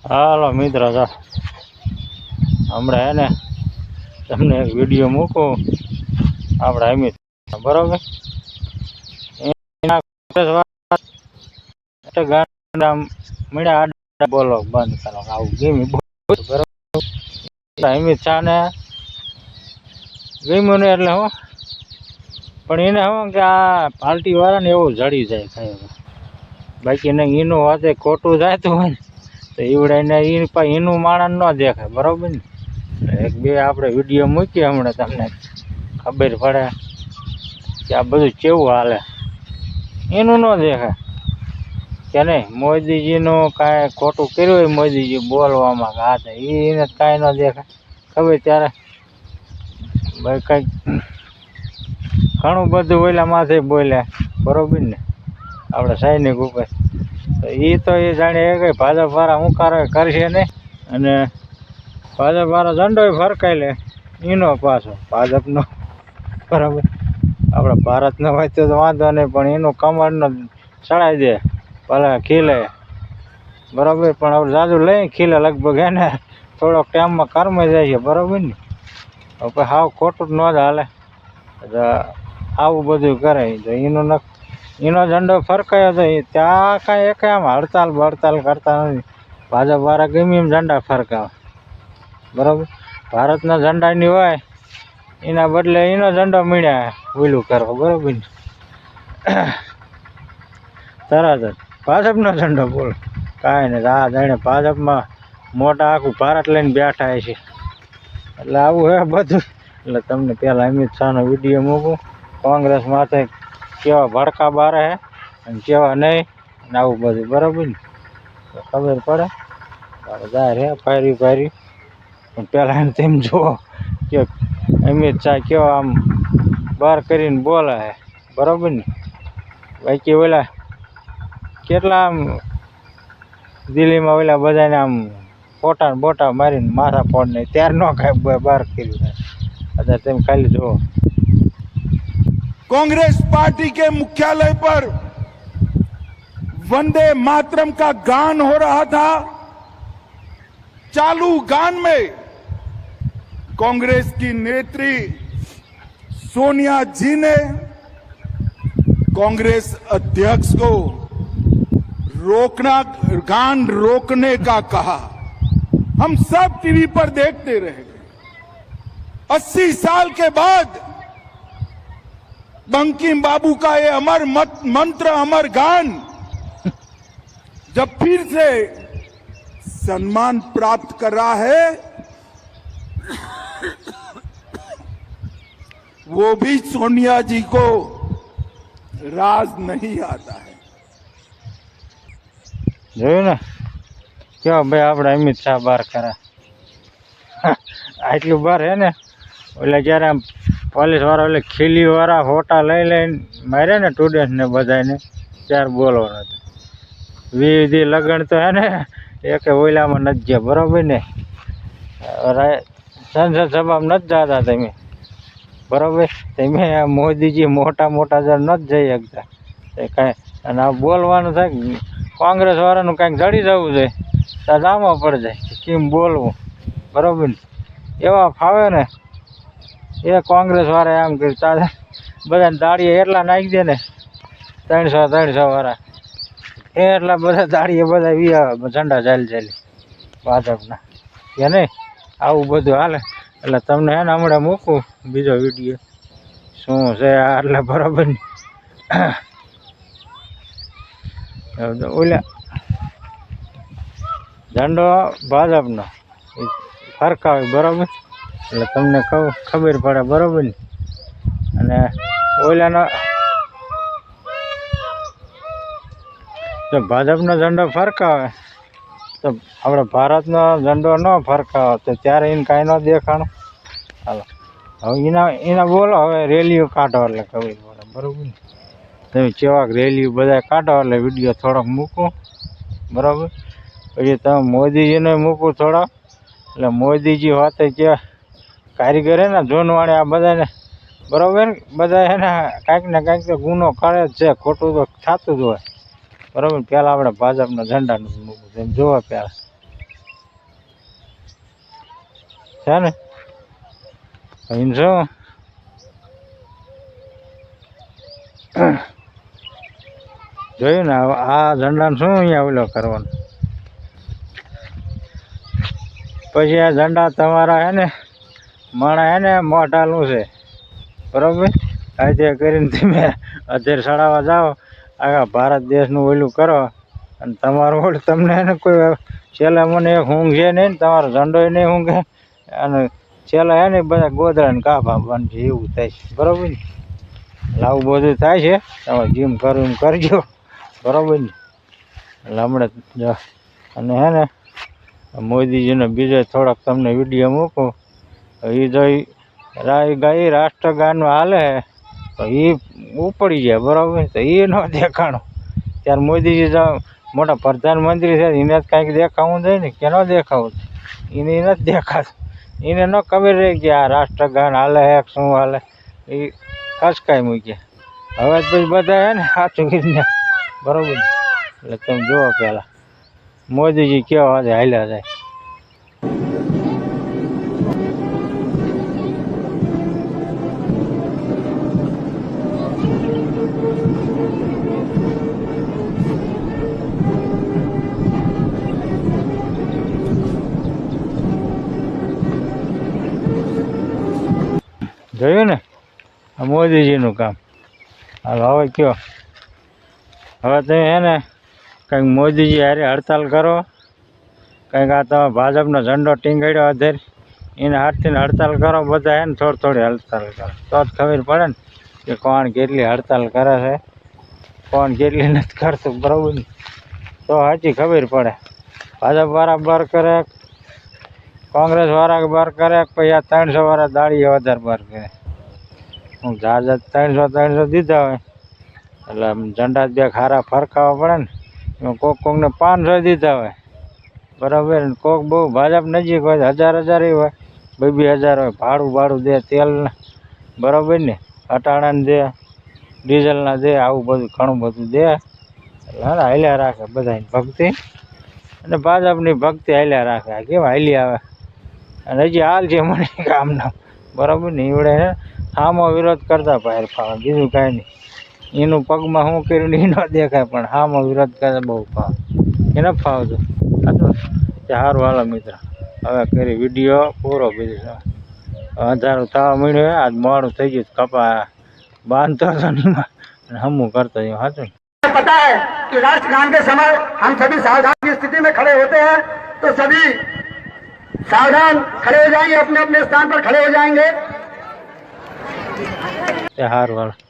હાલો મિત્ર, જો હમણાં એને તમને એક વિડીયો મૂકું આપણે અમિત, બરોબર. બોલો બંધ કરો આવું ગેમી, બરોબર. અમિત શાહ ને ગમ્યું ને એટલે હું પણ એને શું કે આ પાર્ટી વાળા ને એવું જડી જાય કઈ, બાકી ને એનું વાતે ખોટું જાતું હોય ને તો ઈવડાઈને એનું માણસ ન દેખાય, બરોબર ને. એક બે આપણે વિડીયો મૂકીએ હમણાં તમને ખબર પડે કે આ બધું કેવું હાલે. એનું ન દેખાય કે નહીં, મોદીજીનું કાંઈ ખોટું કર્યું હોય મોદીજી બોલવામાં હાથ એને કાંઈ ન દેખાય. ખબર ત્યારે ભાઈ કંઈક ઘણું બધું ઓલા માથે બોલ્યા, બરોબર ને, આપણે સૈનિક ઉપર. તો એ જાણે એ કંઈ ભાજપ વાળા હું કરશે નહીં, અને ભાજપ વાળો ઝંડો ફરકાઈ લે એનો પાછો ભાજપનો, બરાબર. આપણે ભારતનો હોય તો વાંધો નહીં, પણ એનું કમળનો ચડાવી દે ભલે ખીલે, બરાબર. પણ આપણે જાજુ લઈ ખીલે લગભગ એને થોડોક ટાઈમમાં કરમાઈ જાય છે, બરાબર ને. હવે હાવ ખોટું ન જ હાલે, આવું બધું કરે તો એનો ઝંડો ફરકાયો તો ત્યાં કાંઈ એક આમ હડતાલ બડતાલ કરતા નથી. ભાજપ વાળા ગમે એમ ઝંડા ફરકાવે, બરાબર. ભારતના ઝંડાની હોય એના બદલે એનો ઝંડો મળ્યા ઓલું કરો, બરાબર ને. તરત જ ભાજપનો ઝંડો બોલો, કાંઈ નહીં. આ જાણે ભાજપમાં મોટા આખું ભારત લઈને બેઠા છે, એટલે આવું હે બધું. એટલે તમને પહેલાં અમિત શાહનો વિડીયો મૂકું, કોંગ્રેસ માથે કેવા ભડકા બારે હે અને કેવા નહીં, અને આવું બધું, બરાબર ને. તો ખબર પડે જાય રે ફાયરી પણ પહેલાં એમ તેમ જુઓ કે અમિત શાહ કેવા આમ બહાર કરીને બોલે હે, બરાબર ને. બાકી ઓલા કેટલા આમ દિલ્હીમાં ઓલા બધાને આમ ફોટા બોટા મારીને માથા ફોડ નહીં ત્યાર ન કાંઈ બહાર કર્યું. અત્યારે તેમ ખાલી જુઓ, कांग्रेस पार्टी के मुख्यालय पर वंदे मातरम का गान हो रहा था। चालू गान में कांग्रेस की नेत्री सोनिया जी ने कांग्रेस अध्यक्ष को गान रोकने का कहा। हम सब टीवी पर देखते रहे। 80 साल के बाद बंकिम बाबू का ये अमर मंत्र, अमर गान जब फिर से सम्मान प्राप्त कर रहा है, वो भी सोनिया जी को राज नहीं आता है। જોયું ને કેવા ભાઈ આપણે અમિત શાહ બહાર કરે. આટલું બહાર હે ને એટલે જ્યારે આમ પોલીસ વાળા એટલે ખીલી વાળા ફોટા લઈ લઈને મારે ને સ્ટુડન્ટ ને બધાને ત્યારે બોલવાનું હતું. વિધિ લગ્ન તો હે ને એક ઓલામાં નથી ગયા, બરાબર ને. સંસદ સભામાં નથી જતા તમે, બરાબર. તમે મોદીજી મોટા મોટા જણ નથી જઈ શકતા કાંઈ, અને આ બોલવાનું થાય કોંગ્રેસ વાળાનું કાંઈક જડી જવું જોઈએ તો જામો પડી જાય કેમ બોલવું, બરાબર ને. એવા ફાવે ને એ કોંગ્રેસ વાળા આમ કર્યું, બધાને દાડીએ એટલા નાખી દે ને 300 વાળા એટલા બધા દાડીએ બધા ઝંડા ચાલી ભાજપના કે નહીં. આવું બધું હાલે. એટલે તમને હે ને હમણાં મૂકું બીજો વિડીયો શું છે આ, એટલે બરાબર ને. ઓલા ઝંડો ભાજપનો ફરકાવે, બરાબર. એટલે તમને ખબર પડે, બરાબર ને. અને ઓલાનો જો ભાજપનો ઝંડો ફરકાવે તો આપણે ભારતનો ઝંડો ન ફરકાવે તો ત્યારે એને કાંઈ ન દેખાણું. હાલો હવે એના બોલો, હવે રેલીઓ કાઢો એટલે ખબર પડે, બરાબર ને. તમે કેવાક રેલીઓ બધા કાઢો એટલે વિડીયો થોડોક મૂકું, બરાબર. પછી તમે મોદીજીને મૂકું થોડોક, એટલે મોદીજી હોતે કે કારીગર હે ને જોનવાણે આ બધાને, બરાબર. બધા હે ને કાંઈક ને કાંઈક તો ગુનો કરે જ છે, ખોટું તો થતું જ હોય, બરાબર. પહેલાં આપણે ભાજપના ઝંડાનું મૂકવું, તેમ જોવા પહેલાં છે ને અહીં શું જોયું ને આ ઝંડાને શું અહીંયા ઓલો કરવાનું પછી આ ઝંડા તમારા હે ને માણા હે ને મોઢાનું છે બરાબર આજે કરીને તમે અત્યારે ચડાવવા જાઓ આખા ભારત દેશનું ઓલું કરો અને તમારું ઓલું તમને એને કોઈ છેલ્લે મને એક ઊંઘ છે નહીં ને તમારો ઝંડો નહીં ઊંઘે અને છેલ્લે હે ને બધા ગોદરાને કાપા બનશે એવું થાય છે બરાબર ને એટલે આવું બધું થાય છે તમે જીમ કરવું એમ કરજો બરાબર ને એટલે હમણાં જો અને હે ને મોદીજીનો બીજો થોડોક તમને વિડીયો મૂકું એ જો ગાય રાષ્ટ્રગાનનું હાલે તો એ ઉપડી જાય બરાબર તો એ ન દેખાણું ત્યારે મોદીજી જો મોટા પ્રધાનમંત્રી છે એને જ કાંઈક દેખાવું જોઈએ ને કે ન દેખાવું એને નથી દેખાતું એને ન ખબર રહી કે આ રાષ્ટ્રગાન હાલે હે શું હાલે એ ખસકાઈ મૂક્યા હવે પછી બધા હે ને સાચું કીધું બરાબર ને એટલે તમે જુઓ પહેલાં મોદીજી કેવા આજે હાલ્યા જાય જોયું ને આ મોદીજીનું કામ હાલ હવે કયો હવે તમે હે ને કંઈક મોદીજી હારે હડતાલ કરો કંઈક આ તમે ભાજપનો ઝંડો ટીંગાડ્યો અધેર એને હાથથી હડતાલ કરો બધા હે ને થોડી થોડી હડતાલ કરો તો જ ખબર પડે ને કે કોણ કેટલી હડતાલ કરે છે કોણ કેટલી નથી કરતું બરાબર ને તો સાચી ખબર પડે ભાજપવાળા બર કરે કોંગ્રેસવાળા બર કરે પછી આ 300 દાડીઓ વધારે બર કરે હું ઝાઝા 300 દીધા હોય એટલે ઝંડા બે ખારા ફરકાવવા પડે ને એમાં કોકને 500 દીધા હોય બરાબર ને કોક બહુ ભાજપ નજીક હોય 1000 હોય 2000 હોય ભાડું દે તેલ બરાબર ને અટાણાને દે ડીઝલના દે આવું બધું ઘણું બધું દે એટલે હાલ્યા રાખે બધાની ભક્તિ અને ભાજપની ભક્તિ હાલ્યા રાખે આ કેમ હાલી આવે અને હજી હાલ છે મને કામના બરાબર ને એવડે સામો વિરોધ કરતા બહાર ફાવે બીજું કાંઈ નહીં એનું પગમાં શું કર્યું એ ન દેખાય પણ સામો વિરોધ કરે બહુ ફાવે એને ફાવતું હતું કે સારું હાલો મિત્ર હવે કરી વિડીયો પૂરો બીજું અંધારું થવા મળ્યું આજ મોડું થઈ ગયું કપા બાંધતો હતો ને હમું કરતો હતું पता है कि राष्ट्रगान के समय हम सभी सावधान की स्थिति में खड़े होते हैं तो सभी सावधान खड़े हो जाएंगे अपने अपने स्थान पर खड़े हो जाएंगे हार वाला